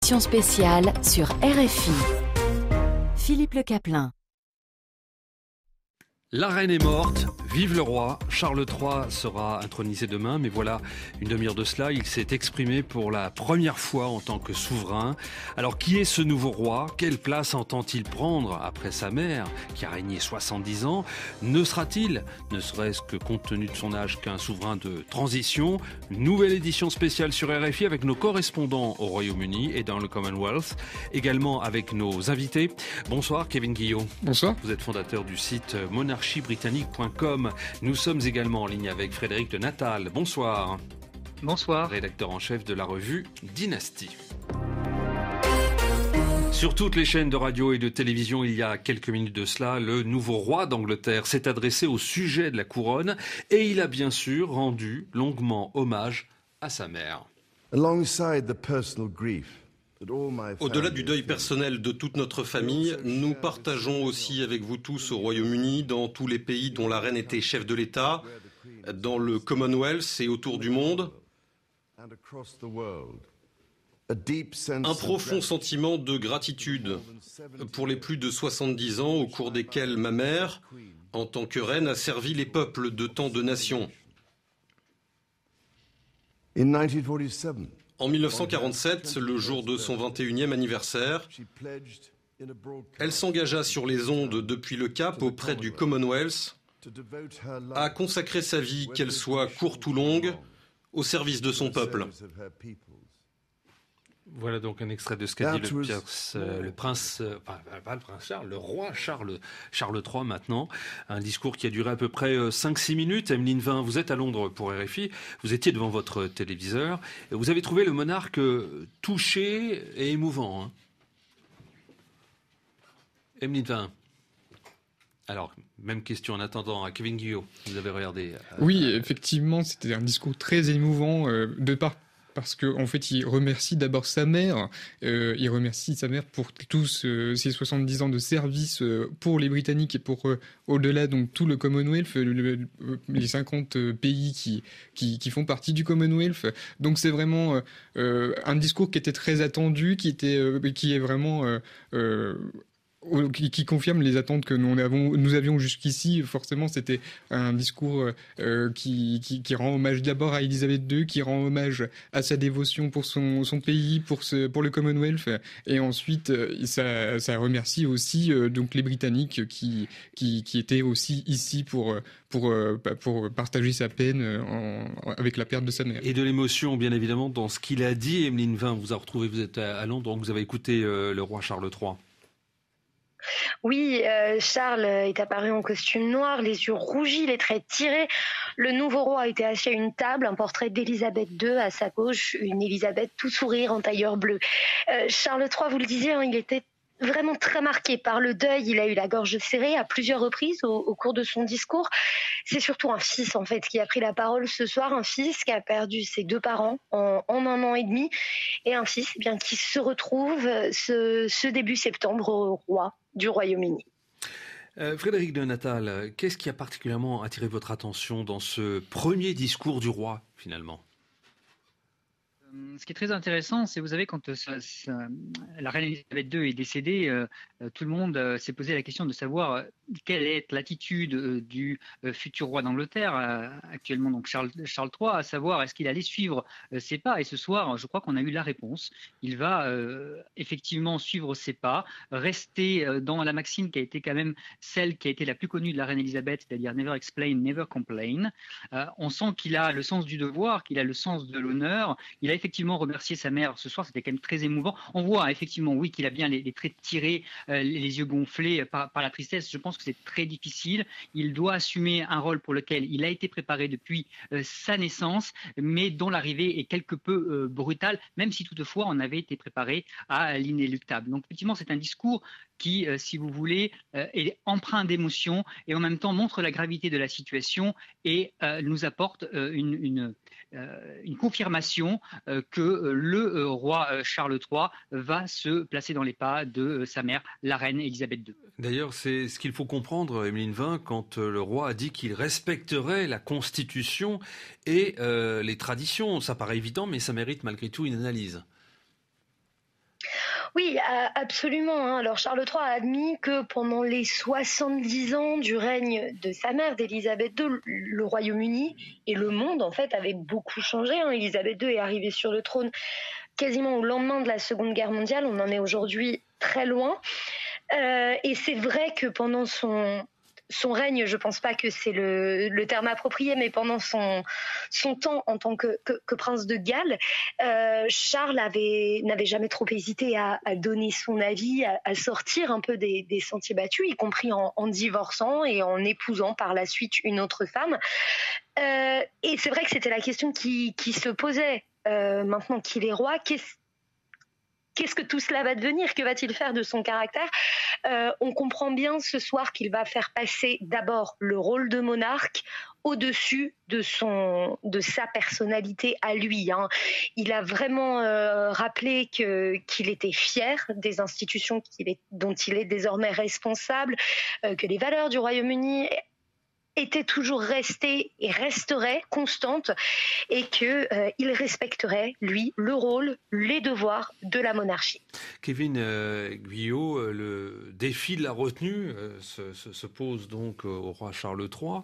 Édition spéciale sur RFI. Philippe Le Caplin. La reine est morte, vive le roi. Charles III sera intronisé demain, mais voilà, une demi-heure de cela, il s'est exprimé pour la première fois en tant que souverain. Alors, qui est ce nouveau roi? Quelle place entend-il prendre après sa mère, qui a régné 70 ans? Ne sera-t-il, ne serait-ce que compte tenu de son âge, qu'un souverain de transition? Nouvelle édition spéciale sur RFI avec nos correspondants au Royaume-Uni et dans le Commonwealth, également avec nos invités. Bonsoir Kevin Guillot. Bonsoir. Vous êtes fondateur du site monarchiebritannique.com. Nous sommes également en ligne avec Frédéric de Natal. Bonsoir. Bonsoir. Rédacteur en chef de la revue Dynasty. Sur toutes les chaînes de radio et de télévision, il y a quelques minutes de cela, le nouveau roi d'Angleterre s'est adressé au sujet de la couronne et il a bien sûr rendu longuement hommage à sa mère. Au-delà du deuil personnel de toute notre famille, nous partageons aussi avec vous tous au Royaume-Uni, dans tous les pays dont la reine était chef de l'État, dans le Commonwealth et autour du monde, un profond sentiment de gratitude pour les plus de 70 ans au cours desquels ma mère, en tant que reine, a servi les peuples de tant de nations. En 1947, le jour de son 21e anniversaire, elle s'engagea sur les ondes depuis le Cap auprès du Commonwealth à consacrer sa vie, qu'elle soit courte ou longue, au service de son peuple. Voilà donc un extrait de ce qu'a dit le prince Charles, le roi Charles III maintenant. Un discours qui a duré à peu près 5-6 minutes. Emeline Vin, vous êtes à Londres pour RFI. Vous étiez devant votre téléviseur. Vous avez trouvé le monarque touché et émouvant. Emeline Vin. Alors, même question en attendant à Kevin Guillot. Vous avez regardé. Oui, effectivement, c'était un discours très émouvant parce qu'en fait, il remercie d'abord sa mère. Il remercie sa mère pour tous ses 70 ans de service pour les Britanniques et pour au-delà donc tout le Commonwealth, les 50 pays qui font partie du Commonwealth. Donc c'est vraiment un discours qui était très attendu, qui est vraiment qui confirme les attentes que nous avions jusqu'ici. Forcément, c'était un discours qui rend hommage d'abord à Elisabeth II, qui rend hommage à sa dévotion pour son pays, pour le Commonwealth, et ensuite ça remercie aussi donc les Britanniques qui étaient aussi ici pour partager sa peine avec la perte de sa mère. Et de l'émotion, bien évidemment, dans ce qu'il a dit. Emeline Vin, vous a retrouvé, vous êtes à Londres, donc vous avez écouté le roi Charles III. Oui, Charles est apparu en costume noir, les yeux rougis, les traits tirés. Le nouveau roi était assis à une table, un portrait d'Élisabeth II à sa gauche, une Élisabeth tout sourire en tailleur bleu. Charles III, vous le disiez, il était vraiment très marqué par le deuil. Il a eu la gorge serrée à plusieurs reprises au cours de son discours. C'est surtout un fils en fait qui a pris la parole ce soir, un fils qui a perdu ses deux parents en 1 an et demi, et un fils qui se retrouve ce début septembre au roi du Royaume-Uni. Frédéric de Natal, qu'est-ce qui a particulièrement attiré votre attention dans ce premier discours du roi finalement ? Ce qui est très intéressant, c'est, vous savez, quand la reine Elisabeth II est décédée, tout le monde s'est posé la question de savoir quelle est l'attitude du futur roi d'Angleterre, actuellement donc Charles III, à savoir est-ce qu'il allait suivre ses pas. Et ce soir, je crois qu'on a eu la réponse. Il va effectivement suivre ses pas, rester dans la maxime qui a été quand même celle qui a été la plus connue de la reine Elisabeth, c'est-à-dire « never explain, never complain ». On sent qu'il a le sens du devoir, qu'il a le sens de l'honneur. Il a effectivement remercié sa mère ce soir, c'était quand même très émouvant. On voit effectivement, oui, qu'il a bien les traits tirés, les yeux gonflés par la tristesse. Je pense que c'est très difficile. Il doit assumer un rôle pour lequel il a été préparé depuis sa naissance, mais dont l'arrivée est quelque peu brutale, même si toutefois on avait été préparé à l'inéluctable. Donc effectivement, c'est un discours qui, si vous voulez, est empreint d'émotion et en même temps montre la gravité de la situation et nous apporte une confirmation que le roi Charles III va se placer dans les pas de sa mère, la reine Elisabeth II. D'ailleurs, c'est ce qu'il faut comprendre, Emeline Vin, quand le roi a dit qu'il respecterait la Constitution et les traditions. Ça paraît évident, mais ça mérite malgré tout une analyse. Oui, absolument, hein. Alors Charles III a admis que pendant les 70 ans du règne de sa mère, d'Élisabeth II, le Royaume-Uni et le monde en fait avaient beaucoup changé, hein. Élisabeth II est arrivée sur le trône quasiment au lendemain de la Seconde Guerre mondiale. On en est aujourd'hui très loin. Et c'est vrai que pendant son règne, je pense pas que c'est le terme approprié, mais pendant son temps en tant que prince de Galles, Charles n'avait jamais trop hésité à donner son avis, à sortir un peu des sentiers battus, y compris en divorçant et en épousant par la suite une autre femme. Et c'est vrai que c'était la question qui se posait. Maintenant qu'il est roi, qu'est-ce que tout cela va devenir? Que va-t-il faire de son caractère? On comprend bien ce soir qu'il va faire passer d'abord le rôle de monarque au-dessus de sa personnalité à lui, hein. Il a vraiment rappelé qu'il était fier des institutions dont il est désormais responsable, que les valeurs du Royaume-Uni étaient toujours restées et resteraient constantes, et qu'il respecterait, lui, le rôle, les devoirs de la monarchie. Kevin Guyot, le défi de la retenue se pose donc au roi Charles III,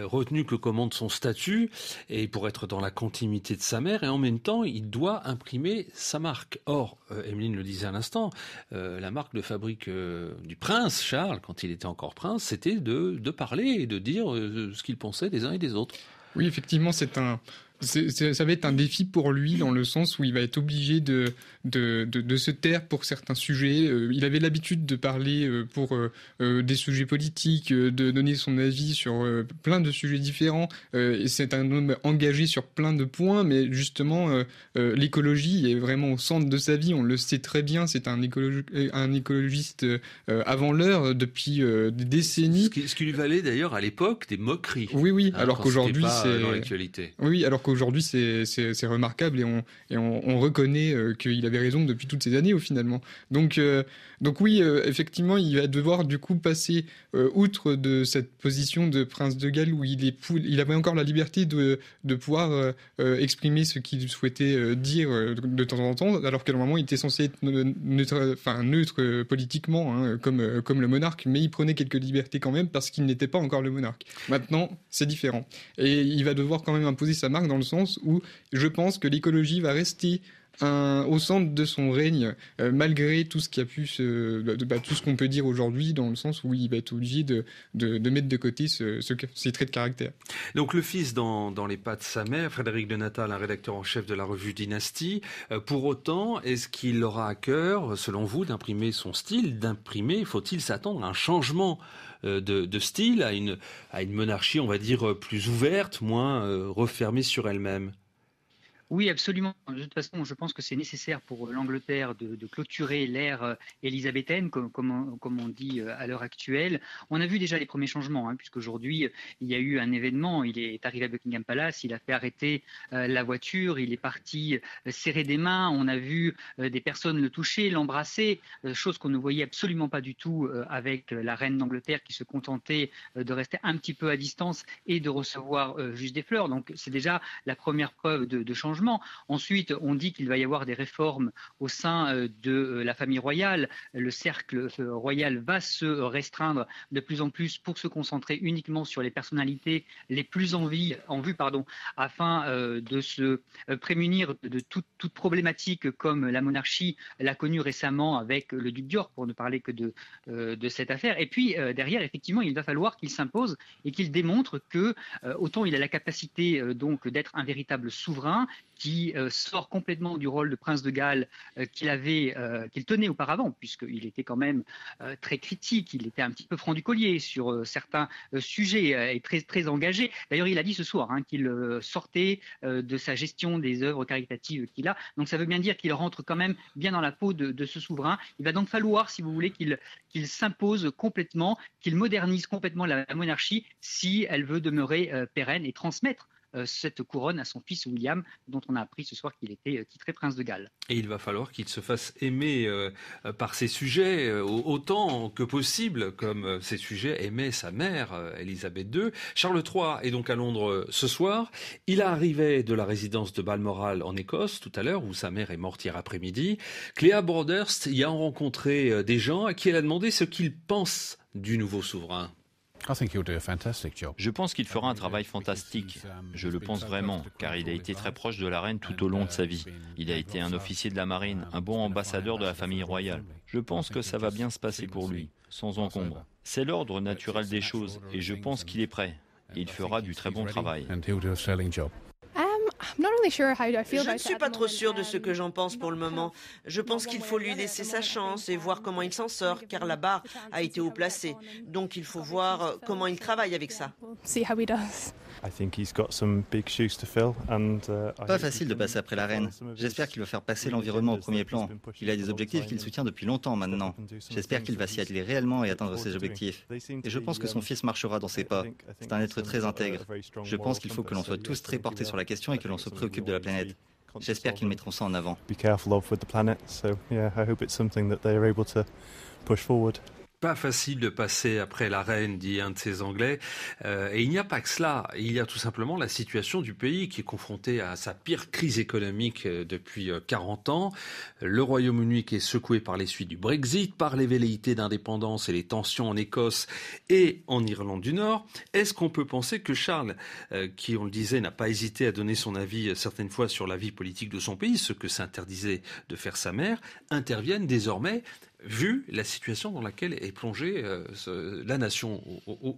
retenue que commande son statut, et pour être dans la continuité de sa mère, et en même temps, il doit imprimer sa marque. Or, Emeline le disait à l'instant, la marque de fabrique du prince Charles, quand il était encore prince, c'était de parler et de dire ce qu'il pensait des uns et des autres. Oui, effectivement, ça va être un défi pour lui dans le sens où il va être obligé de se taire pour certains sujets. Il avait l'habitude de parler pour des sujets politiques, de donner son avis sur plein de sujets différents. Et c'est un homme engagé sur plein de points, mais justement, l'écologie est vraiment au centre de sa vie. On le sait très bien, c'est un écologiste avant l'heure depuis des décennies. Ce qui lui valait d'ailleurs à l'époque des moqueries. Oui, alors qu'aujourd'hui c'est dans l'actualité. Oui, alors qu'aujourd'hui c'est remarquable et on reconnaît qu'il avait raison depuis toutes ces années finalement. Donc oui, effectivement, il va devoir du coup passer outre de cette position de prince de Galles où il avait encore la liberté de pouvoir exprimer ce qu'il souhaitait dire de temps en temps, alors qu'à un moment il était censé être neutre politiquement, hein, comme le monarque, mais il prenait quelques libertés quand même parce qu'il n'était pas encore le monarque. Maintenant, c'est différent. Et il va devoir quand même imposer sa marque dans le sens où je pense que l'écologie va rester au centre de son règne, malgré tout ce qui a pu tout ce qu'on peut dire aujourd'hui, dans le sens où il va être obligé de mettre de côté ses traits de caractère. Donc le fils dans les pas de sa mère, Frédéric de Natal, un rédacteur en chef de la revue Dynastie. Pour autant, est-ce qu'il aura à cœur, selon vous, d'imprimer son style, faut-il s'attendre à un changement de style, à une monarchie, on va dire, plus ouverte, moins refermée sur elle-même? Oui, absolument. De toute façon, je pense que c'est nécessaire pour l'Angleterre de clôturer l'ère élisabéthaine, comme on dit à l'heure actuelle. On a vu déjà les premiers changements, hein, puisqu'aujourd'hui, il y a eu un événement. Il est arrivé à Buckingham Palace, il a fait arrêter la voiture, il est parti serrer des mains. On a vu des personnes le toucher, l'embrasser, chose qu'on ne voyait absolument pas du tout avec la reine d'Angleterre qui se contentait de rester un petit peu à distance et de recevoir juste des fleurs. Donc, c'est déjà la première preuve de changement. Ensuite, on dit qu'il va y avoir des réformes au sein de la famille royale. Le cercle royal va se restreindre de plus en plus pour se concentrer uniquement sur les personnalités les plus en vue, afin de se prémunir de toute problématique comme la monarchie l'a connue récemment avec le duc d'York, pour ne parler que de cette affaire. Et puis derrière, effectivement, il va falloir qu'il s'impose et qu'il démontre que autant il a la capacité donc d'être un véritable souverain, qui sort complètement du rôle de prince de Galles qu'il tenait auparavant, puisqu'il était quand même très critique, il était un petit peu franc du collier sur certains sujets et très, très engagé. D'ailleurs, il a dit ce soir qu'il sortait de sa gestion des œuvres caritatives qu'il a. Donc ça veut bien dire qu'il rentre quand même bien dans la peau de ce souverain. Il va donc falloir, si vous voulez, qu'il s'impose complètement, qu'il modernise complètement la monarchie si elle veut demeurer pérenne et transmettre cette couronne à son fils William, dont on a appris ce soir qu'il était titré prince de Galles. Et il va falloir qu'il se fasse aimer par ses sujets autant que possible, comme ces sujets aimaient sa mère, Élisabeth II. Charles III est donc à Londres ce soir. Il arrivait de la résidence de Balmoral en Écosse tout à l'heure, où sa mère est morte hier après-midi. Cléa Broadhurst y a rencontré des gens à qui elle a demandé ce qu'ils pensent du nouveau souverain. Je pense qu'il fera un travail fantastique. Je le pense vraiment, car il a été très proche de la reine tout au long de sa vie. Il a été un officier de la marine, un bon ambassadeur de la famille royale. Je pense que ça va bien se passer pour lui, sans encombre. C'est l'ordre naturel des choses, et je pense qu'il est prêt. Et il fera du très bon travail. Je ne suis pas trop sûre de ce que j'en pense pour le moment. Je pense qu'il faut lui laisser sa chance et voir comment il s'en sort, car la barre a été haut placée. Donc il faut voir comment il travaille avec ça. Pas facile de passer après la reine. J'espère qu'il va faire passer l'environnement au premier plan. Il a des objectifs qu'il soutient depuis longtemps maintenant. J'espère qu'il va s'y atteler réellement et atteindre ses objectifs. Et je pense que son fils marchera dans ses pas. C'est un être très intègre. Je pense qu'il faut que l'on soit tous très portés sur la question et que l'on se préoccupe de la planète. J'espère qu'ils mettront ça en avant. Pas facile de passer après la reine, dit un de ces Anglais. Et il n'y a pas que cela. Il y a tout simplement la situation du pays qui est confronté à sa pire crise économique depuis 40 ans. Le Royaume-Uni qui est secoué par les suites du Brexit, par les velléités d'indépendance et les tensions en Écosse et en Irlande du Nord. Est-ce qu'on peut penser que Charles, qui, on le disait, n'a pas hésité à donner son avis certaines fois sur la vie politique de son pays, ce que s'interdisait de faire sa mère, intervienne désormais vu la situation dans laquelle est plongée la nation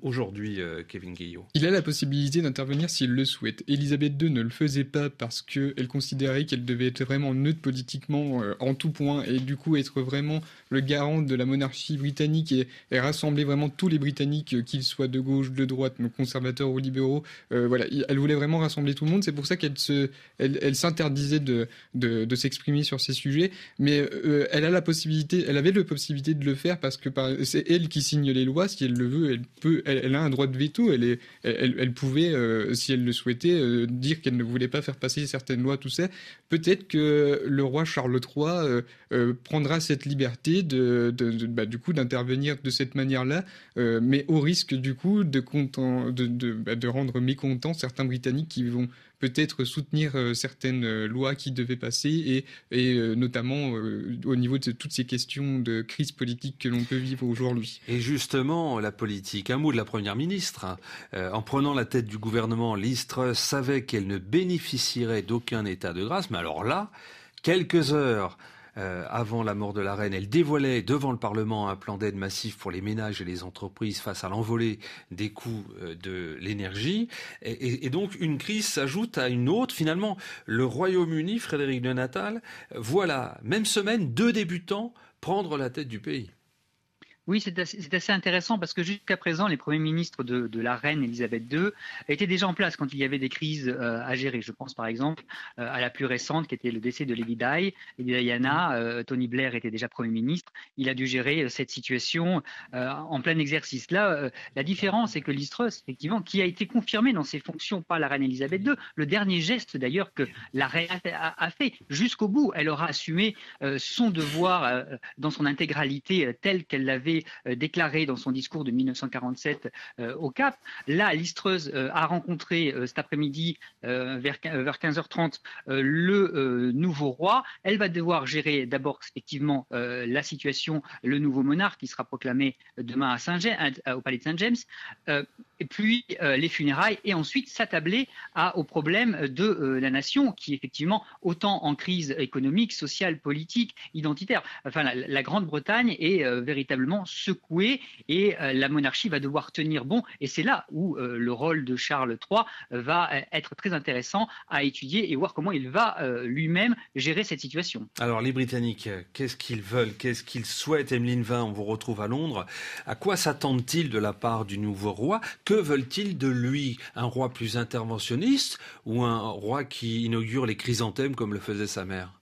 aujourd'hui, Kevin Guillot? Il a la possibilité d'intervenir s'il le souhaite. Élisabeth II ne le faisait pas parce qu'elle considérait qu'elle devait être vraiment neutre politiquement en tout point et du coup être vraiment le garant de la monarchie britannique et rassembler vraiment tous les Britanniques, qu'ils soient de gauche, de droite, conservateurs ou libéraux. Voilà, elle voulait vraiment rassembler tout le monde. C'est pour ça qu'elle s'interdisait de s'exprimer sur ces sujets. Mais elle avait la possibilité de le faire parce que c'est elle qui signe les lois. Si elle le veut, elle a un droit de veto. Elle pouvait, si elle le souhaitait, dire qu'elle ne voulait pas faire passer certaines lois, tout ça. Peut-être que le roi Charles III prendra cette liberté du coup d'intervenir de cette manière-là, mais au risque du coup de rendre mécontents certains Britanniques qui vont peut-être soutenir certaines lois qui devaient passer et notamment au niveau de toutes ces questions de crise politique que l'on peut vivre aujourd'hui. Et justement, la politique, un mot de la Première ministre. En prenant la tête du gouvernement, Liz Truss savait qu'elle ne bénéficierait d'aucun état de grâce, mais alors là, quelques heures avant la mort de la reine, elle dévoilait devant le Parlement un plan d'aide massif pour les ménages et les entreprises face à l'envolée des coûts de l'énergie. Et donc, une crise s'ajoute à une autre. Finalement, le Royaume-Uni, Frédéric de Natal, voit la même semaine 2 débutants prendre la tête du pays. Oui, c'est assez intéressant parce que jusqu'à présent, les premiers ministres de la reine Élisabeth II étaient déjà en place quand il y avait des crises à gérer. Je pense par exemple à la plus récente qui était le décès de Lady Diana. Tony Blair était déjà Premier ministre. Il a dû gérer cette situation en plein exercice. Là, la différence, c'est que Liz Truss, effectivement, qui a été confirmée dans ses fonctions par la reine Élisabeth II, le dernier geste d'ailleurs que la reine a fait jusqu'au bout, elle aura assumé son devoir dans son intégralité tel qu'elle l'avait déclaré dans son discours de 1947 au Cap. Là, Liz Truss a rencontré cet après-midi vers 15h30 le nouveau roi. Elle va devoir gérer d'abord effectivement la situation, le nouveau monarque qui sera proclamé demain au palais de Saint-James, et puis les funérailles et ensuite s'attabler aux problèmes de la nation qui est effectivement autant en crise économique, sociale, politique, identitaire. Enfin, la Grande-Bretagne est véritablement secouée et la monarchie va devoir tenir bon. Et c'est là où le rôle de Charles III va être très intéressant à étudier et voir comment il va lui-même gérer cette situation. Alors les Britanniques, qu'est-ce qu'ils veulent, qu'est-ce qu'ils souhaitent? Emeline Vin, on vous retrouve à Londres. À quoi s'attendent-ils de la part du nouveau roi? Que veulent-ils de lui? Un roi plus interventionniste ou un roi qui inaugure les chrysanthèmes comme le faisait sa mère?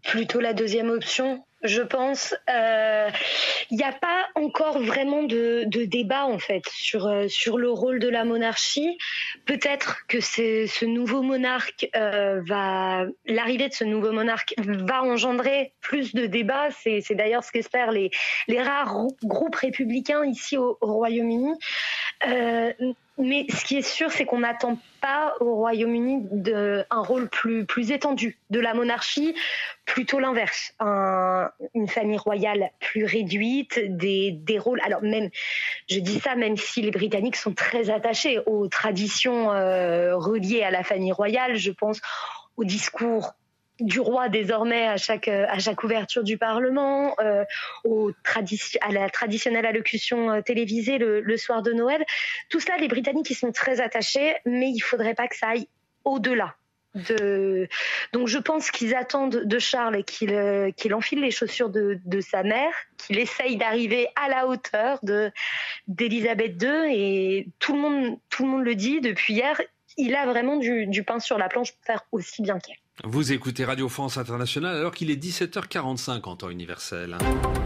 Plutôt la deuxième option. Je pense, il n'y a pas encore vraiment de débat en fait sur le rôle de la monarchie. Peut-être que ce nouveau monarque l'arrivée de ce nouveau monarque va engendrer plus de débats. C'est d'ailleurs ce qu'espèrent les rares groupes républicains ici au Royaume-Uni. Mais ce qui est sûr, c'est qu'on n'attend pas au Royaume-Uni un rôle plus étendu de la monarchie, plutôt l'inverse. Une famille royale plus réduite, des rôles... Alors même, je dis ça même si les Britanniques sont très attachés aux traditions reliées à la famille royale. Je pense au discours du roi désormais à chaque ouverture du Parlement, à la traditionnelle allocution télévisée le soir de Noël. Tout cela, les Britanniques y sont très attachés, mais il faudrait pas que ça aille au-delà. Donc je pense qu'ils attendent de Charles qu'il enfile les chaussures de sa mère, qu'il essaye d'arriver à la hauteur d'Élisabeth II, et tout le monde le dit depuis hier, il a vraiment du pain sur la planche pour faire aussi bien qu'elle. Vous écoutez Radio France Internationale alors qu'il est 17h45 en temps universel.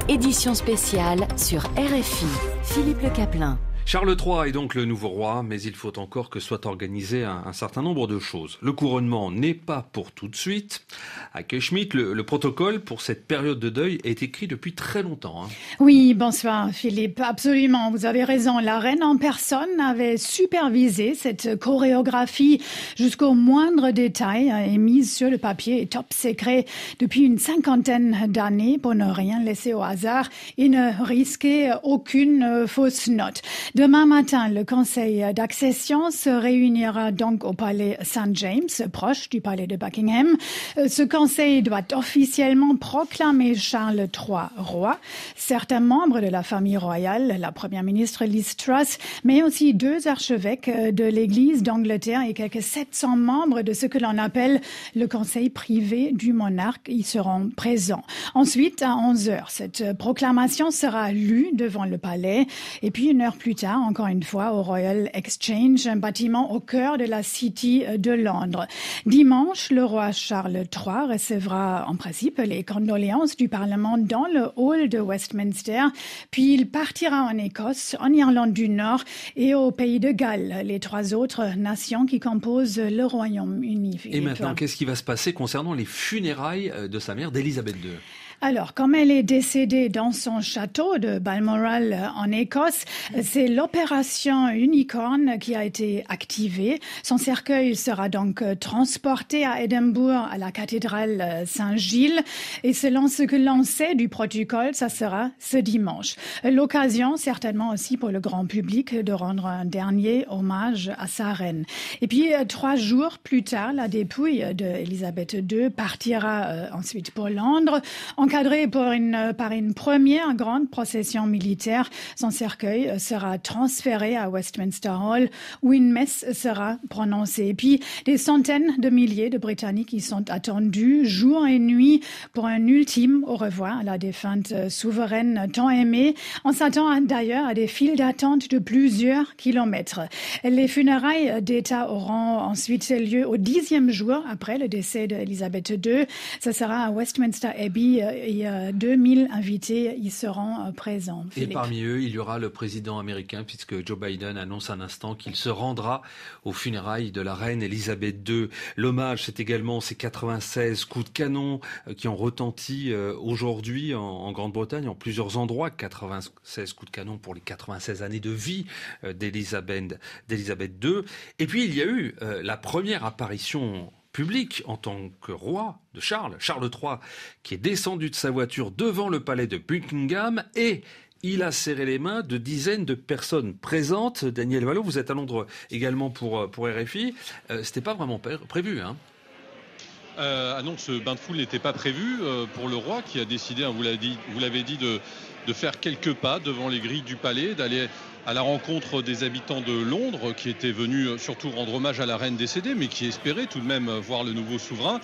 Édition spéciale sur RFI. Philippe Le Caplin. Charles III est donc le nouveau roi, mais il faut encore que soit organisé un certain nombre de choses. Le couronnement n'est pas pour tout de suite. À Keschmidt, le protocole pour cette période de deuil est écrit depuis très longtemps. Oui, bonsoir Philippe, absolument, vous avez raison. La reine en personne avait supervisé cette chorégraphie jusqu'au moindre détail et mise sur le papier top secret depuis une 50aine d'années pour ne rien laisser au hasard et ne risquer aucune fausse note. Demain matin, le conseil d'accession se réunira donc au palais St. James, proche du palais de Buckingham. Ce conseil doit officiellement proclamer Charles III roi. Certains membres de la famille royale, la première ministre Liz Truss, mais aussi 2 archevêques de l'Église d'Angleterre et quelques 700 membres de ce que l'on appelle le conseil privé du monarque y seront présents. Ensuite, à 11h, cette proclamation sera lue devant le palais et puis une heure plus tard, encore une fois, au Royal Exchange, un bâtiment au cœur de la City de Londres. Dimanche, le roi Charles III recevra en principe les condoléances du Parlement dans le hall de Westminster, puis il partira en Écosse, en Irlande du Nord et au Pays de Galles, les 3 autres nations qui composent le Royaume-Uni. Et maintenant, qu'est-ce qui va se passer concernant les funérailles de sa mère, d'Élisabeth II ? Alors, comme elle est décédée dans son château de Balmoral en Écosse, c'est l'opération Unicorn qui a été activée. Son cercueil sera donc transporté à Édimbourg, à la cathédrale Saint-Gilles. Et selon ce que l'on sait du protocole, ça sera ce dimanche. L'occasion, certainement aussi pour le grand public, de rendre un dernier hommage à sa reine. Et puis, 3 jours plus tard, la dépouille d'Élisabeth II partira ensuite pour Londres, encadré par une première grande procession militaire. Son cercueil sera transféré à Westminster Hall où une messe sera prononcée. Et puis, des centaines de milliers de Britanniques y sont attendus jour et nuit pour un ultime au revoir à la défunte souveraine tant aimée. On s'attend d'ailleurs à des files d'attente de plusieurs kilomètres. Les funérailles d'État auront ensuite lieu au 10e jour après le décès d'Élisabeth II. Ce sera à Westminster Abbey. Et 2000 invités y seront présents. Philippe. Et parmi eux, il y aura le président américain, puisque Joe Biden annonce un instant qu'il se rendra aux funérailles de la reine Élisabeth II. L'hommage, c'est également ces 96 coups de canon qui ont retenti aujourd'hui en Grande-Bretagne, en plusieurs endroits. 96 coups de canon pour les 96 années de vie d'Élisabeth II. Et puis, il y a eu la première apparition public en tant que roi de Charles III, qui est descendu de sa voiture devant le palais de Buckingham et il a serré les mains de dizaines de personnes présentes. Daniel Vallot, vous êtes à Londres également pour RFI. C'était pas vraiment prévu, hein? Non, ce bain de foule n'était pas prévu pour le roi qui a décidé, vous l'avez dit, de faire quelques pas devant les grilles du palais, d'aller à la rencontre des habitants de Londres qui étaient venus surtout rendre hommage à la reine décédée, mais qui espéraient tout de même voir le nouveau souverain.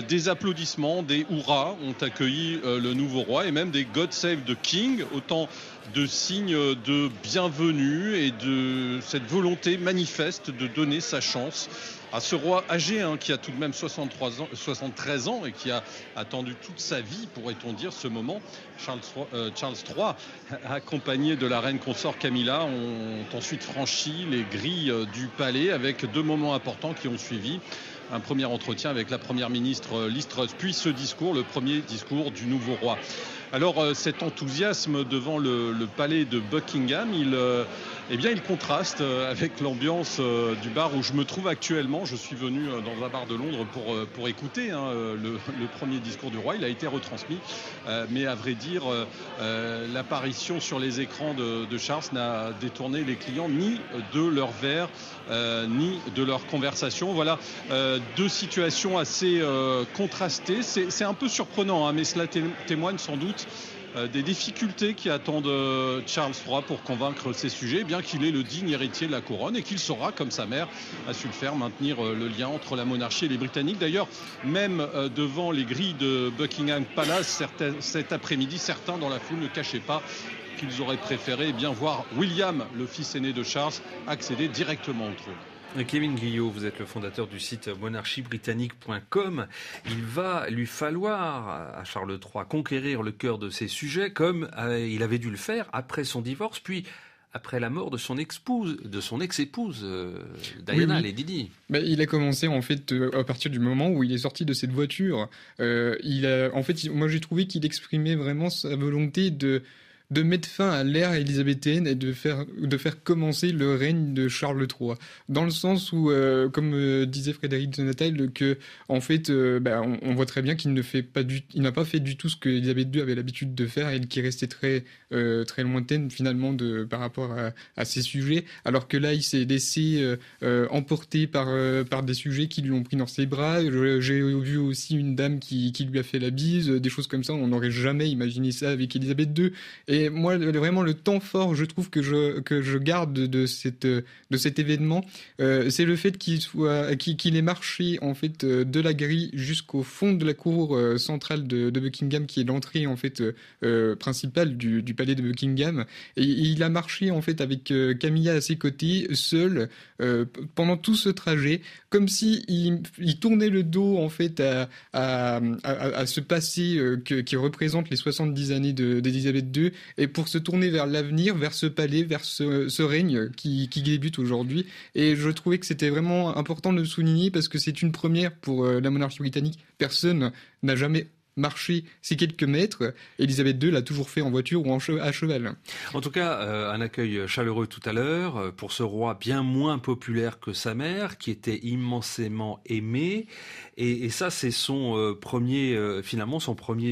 Des applaudissements, des hurrahs ont accueilli le nouveau roi et même des God Save the King, autant de signes de bienvenue et de cette volonté manifeste de donner sa chance à ce roi âgé qui a tout de même 73 ans et qui a attendu toute sa vie, pourrait-on dire, ce moment. Charles Charles III, accompagné de la reine consort Camilla, ont ensuite franchi les grilles du palais avec 2 moments importants qui ont suivi. Un premier entretien avec la première ministre Liz Truss, puis ce discours, le premier discours du nouveau roi. Alors cet enthousiasme devant le palais de Buckingham, il contraste avec l'ambiance du bar où je me trouve actuellement. Je suis venu dans un bar de Londres pour écouter le premier discours du roi. Il a été retransmis, mais à vrai dire, l'apparition sur les écrans de Charles n'a détourné les clients ni de leur verre, ni de leur conversation. Voilà 2 situations assez contrastées. C'est un peu surprenant, mais cela témoigne sans doute des difficultés qui attendent Charles III pour convaincre ses sujets, bien qu'il est le digne héritier de la couronne et qu'il saura, comme sa mère a su le faire, maintenir le lien entre la monarchie et les Britanniques. D'ailleurs, même devant les grilles de Buckingham Palace, cet après-midi, certains dans la foule ne cachaient pas qu'ils auraient préféré voir William, le fils aîné de Charles, accéder directement au trône. Kevin Guillot, vous êtes le fondateur du site monarchiebritannique.com. Il va lui falloir à Charles III conquérir le cœur de ses sujets comme il avait dû le faire après son divorce, puis après la mort de son ex-épouse, Diana, Lady Di. Il a commencé en fait à partir du moment où il est sorti de cette voiture. Moi j'ai trouvé qu'il exprimait vraiment sa volonté de mettre fin à l'ère élisabéthaine et de faire commencer le règne de Charles III. Dans le sens où, comme disait Frédéric de Natal, que en fait, on voit très bien qu'il n'a pas fait du tout ce que Élisabeth II avait l'habitude de faire et qui restait très lointaine finalement par rapport à ses sujets. Alors que là, il s'est laissé emporter par des sujets qui lui ont pris dans ses bras. J'ai vu aussi une dame qui lui a fait la bise, des choses comme ça. On n'aurait jamais imaginé ça avec Élisabeth II. Et moi, vraiment, le temps fort, je trouve que je garde de cet événement, c'est le fait qu'il ait marché en fait de la grille jusqu'au fond de la cour centrale de Buckingham, qui est l'entrée en fait principale du palais de Buckingham. Et il a marché en fait avec Camilla à ses côtés, seul, pendant tout ce trajet, comme si il tournait le dos en fait à ce passé qui représente les 70 années d'Élisabeth II. Et pour se tourner vers l'avenir, vers ce palais, vers ce règne qui débute aujourd'hui. Et je trouvais que c'était vraiment important de le souligner parce que c'est une première pour la monarchie britannique. Personne n'a jamais marché ces quelques mètres. Élisabeth II l'a toujours fait en voiture ou à cheval. En tout cas, un accueil chaleureux tout à l'heure pour ce roi bien moins populaire que sa mère, qui était immensément aimé. Et ça, c'est son premier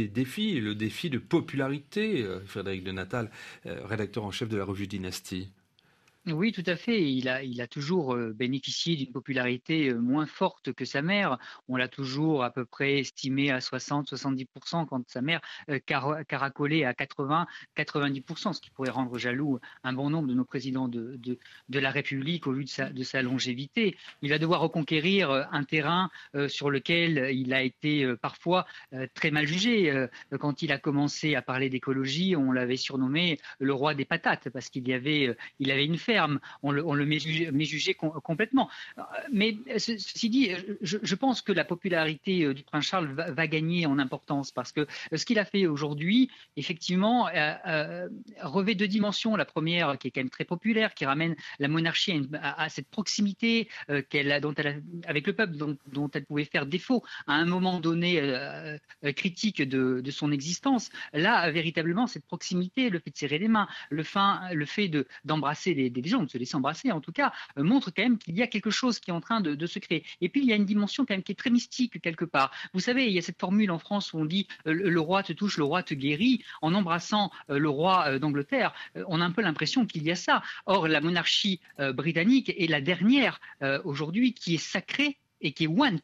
défi, le défi de popularité. Frédéric de Natal, rédacteur en chef de la revue Dynastie. Oui, tout à fait. Il a toujours bénéficié d'une popularité moins forte que sa mère. On l'a toujours à peu près estimé à 60-70%, quand sa mère caracolait à 80-90%, ce qui pourrait rendre jaloux un bon nombre de nos présidents de la République au vu de sa longévité. Il va devoir reconquérir un terrain sur lequel il a été parfois très mal jugé. Quand il a commencé à parler d'écologie, on l'avait surnommé le roi des patates, parce qu'il avait une ferme. On le méjugeait complètement. Mais ceci dit, je pense que la popularité du prince Charles va gagner en importance, parce que ce qu'il a fait aujourd'hui, effectivement, revêt 2 dimensions. La première, qui est quand même très populaire, qui ramène la monarchie à cette proximité avec le peuple, dont elle pouvait faire défaut à un moment donné critique de son existence. Là, véritablement, cette proximité, le fait de serrer les mains, le fait d'embrasser des gens, de se laisser embrasser en tout cas, montre quand même qu'il y a quelque chose qui est en train de se créer. Et puis il y a une dimension quand même qui est très mystique quelque part. Vous savez, il y a cette formule en France où on dit le roi te touche, le roi te guérit. En embrassant le roi d'Angleterre, on a un peu l'impression qu'il y a ça. Or, la monarchie britannique est la dernière aujourd'hui qui est sacrée et qui est want.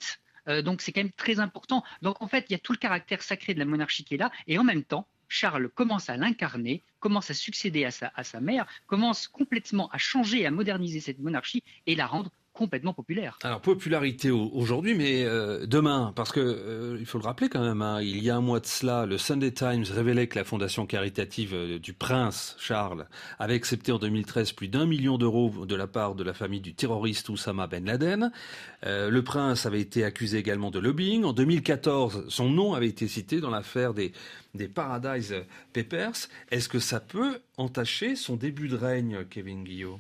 Donc c'est quand même très important. Donc en fait, il y a tout le caractère sacré de la monarchie qui est là, et en même temps, Charles commence à l'incarner, commence à succéder à sa mère, commence complètement à changer, à moderniser cette monarchie et la rendre complètement populaire. Alors popularité aujourd'hui, mais demain, parce que il faut le rappeler quand même, il y a un mois de cela, le Sunday Times révélait que la fondation caritative du prince Charles avait accepté en 2013 plus d'1 million d'euros de la part de la famille du terroriste Oussama Ben Laden. Le prince avait été accusé également de lobbying. En 2014, son nom avait été cité dans l'affaire des Paradise Papers. Est-ce que ça peut entacher son début de règne, Kevin Guillot ?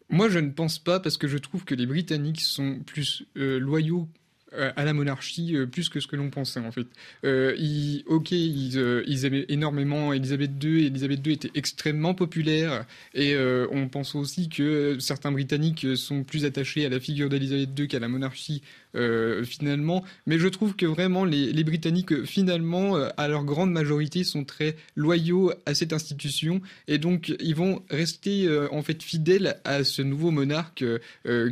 Moi, je ne pense pas, parce que je trouve que les Britanniques sont plus loyaux à la monarchie plus que ce que l'on pensait en fait. Ils aimaient énormément Elisabeth II, et Elisabeth II était extrêmement populaire, et on pense aussi que certains Britanniques sont plus attachés à la figure d'Elisabeth II qu'à la monarchie finalement, mais je trouve que vraiment les Britanniques finalement à leur grande majorité sont très loyaux à cette institution, et donc ils vont rester en fait fidèles à ce nouveau monarque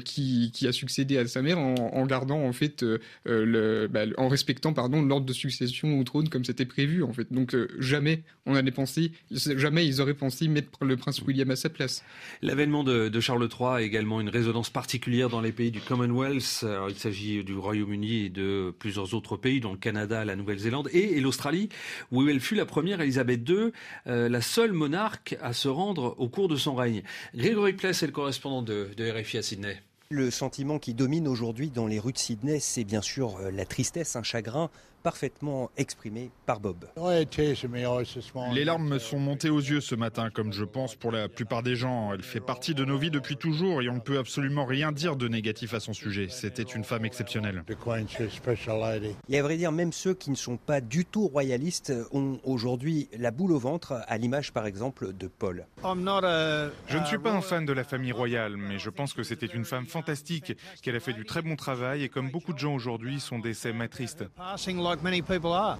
qui a succédé à sa mère en gardant en fait en respectant l'ordre de succession au trône comme c'était prévu en fait. Donc jamais ils auraient pensé mettre le prince William à sa place. L'avènement de Charles III a également une résonance particulière dans les pays du Commonwealth. Alors, il s'agit du Royaume-Uni et de plusieurs autres pays, dont le Canada, la Nouvelle-Zélande et l'Australie, où elle fut la première, Elisabeth II, la seule monarque à se rendre au cours de son règne. Grégory Pless est le correspondant de RFI à Sydney. Le sentiment qui domine aujourd'hui dans les rues de Sydney, c'est bien sûr la tristesse, un chagrin parfaitement exprimé par Bob. Les larmes me sont montées aux yeux ce matin, comme je pense pour la plupart des gens. Elle fait partie de nos vies depuis toujours et on ne peut absolument rien dire de négatif à son sujet. C'était une femme exceptionnelle. Et à vrai dire, même ceux qui ne sont pas du tout royalistes ont aujourd'hui la boule au ventre, à l'image par exemple de Paul. Je ne suis pas un fan de la famille royale, mais je pense que c'était une femme fantastique, qu'elle a fait du très bon travail et comme beaucoup de gens aujourd'hui, son décès m'attriste.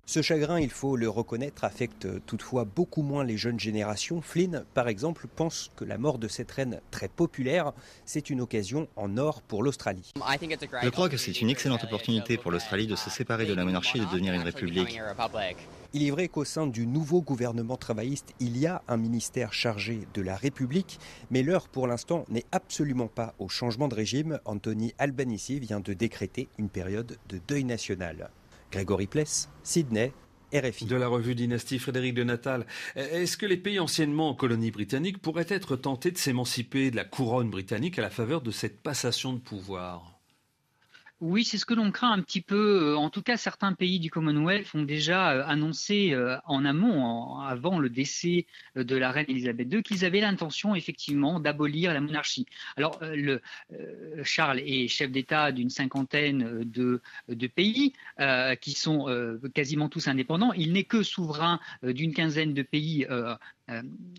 Ce chagrin, il faut le reconnaître, affecte toutefois beaucoup moins les jeunes générations. Flynn, par exemple, pense que la mort de cette reine très populaire, c'est une occasion en or pour l'Australie. Je crois que c'est une excellente opportunité pour l'Australie de se séparer de la monarchie et de devenir une république. Il est vrai qu'au sein du nouveau gouvernement travailliste, il y a un ministère chargé de la République, mais l'heure pour l'instant n'est absolument pas au changement de régime. Anthony Albanese vient de décréter une période de deuil national. Grégory Pless, Sydney, RFI. De la revue Dynastie, Frédéric de Natal. Est-ce que les pays anciennement en colonie britannique pourraient être tentés de s'émanciper de la couronne britannique à la faveur de cette passation de pouvoir ? Oui, c'est ce que l'on craint un petit peu. En tout cas, certains pays du Commonwealth ont déjà annoncé en amont, avant le décès de la reine Elisabeth II, qu'ils avaient l'intention effectivement d'abolir la monarchie. Alors, Charles est chef d'État d'une cinquantaine de pays qui sont quasiment tous indépendants. Il n'est que souverain d'une quinzaine de pays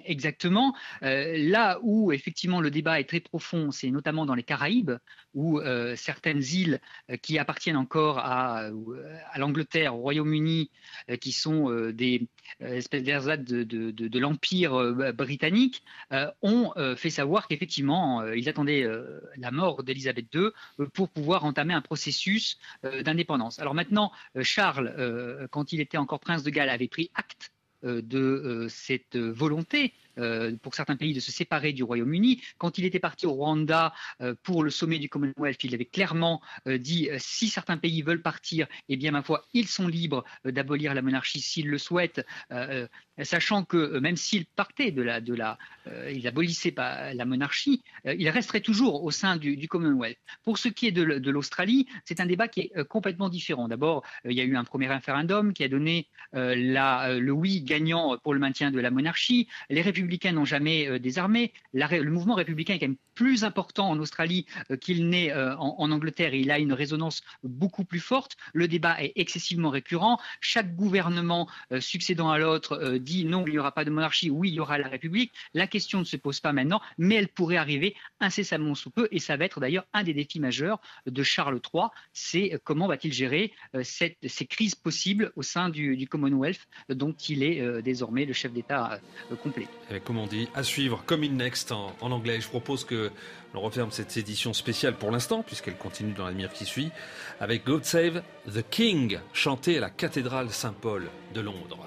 exactement. Là où effectivement le débat est très profond, c'est notamment dans les Caraïbes, où certaines îles qui appartiennent encore à l'Angleterre, au Royaume-Uni, qui sont des espèces d'ersatz de l'Empire britannique, ont fait savoir qu'effectivement ils attendaient la mort d'Elisabeth II pour pouvoir entamer un processus d'indépendance. Alors maintenant, Charles, quand il était encore prince de Galles, avait pris acte de cette volonté pour certains pays de se séparer du Royaume-Uni. Quand il était parti au Rwanda pour le sommet du Commonwealth, il avait clairement dit si certains pays veulent partir, eh bien ma foi, ils sont libres d'abolir la monarchie s'ils le souhaitent, sachant que même s'il partait il abolissait pas la monarchie, il resterait toujours au sein du Commonwealth. Pour ce qui est de l'Australie, c'est un débat qui est complètement différent. D'abord, il y a eu un premier référendum qui a donné le oui gagnant pour le maintien de la monarchie. Les républicains n'ont jamais désarmé. Le mouvement républicain est quand même plus important en Australie qu'il n'est en Angleterre, et il a une résonance beaucoup plus forte. Le débat est excessivement récurrent. Chaque gouvernement succédant à l'autre dit non, il n'y aura pas de monarchie, oui, il y aura la République. La question ne se pose pas maintenant, mais elle pourrait arriver incessamment sous peu, et ça va être d'ailleurs un des défis majeurs de Charles III, c'est comment va-t-il gérer ces crises possibles au sein du Commonwealth, dont il est désormais le chef d'État complet. Comme on dit, à suivre, Coming Next en anglais. Je propose que l'on referme cette édition spéciale pour l'instant, puisqu'elle continue dans la demi-heure qui suit, avec God Save the King, chanté à la cathédrale Saint-Paul de Londres.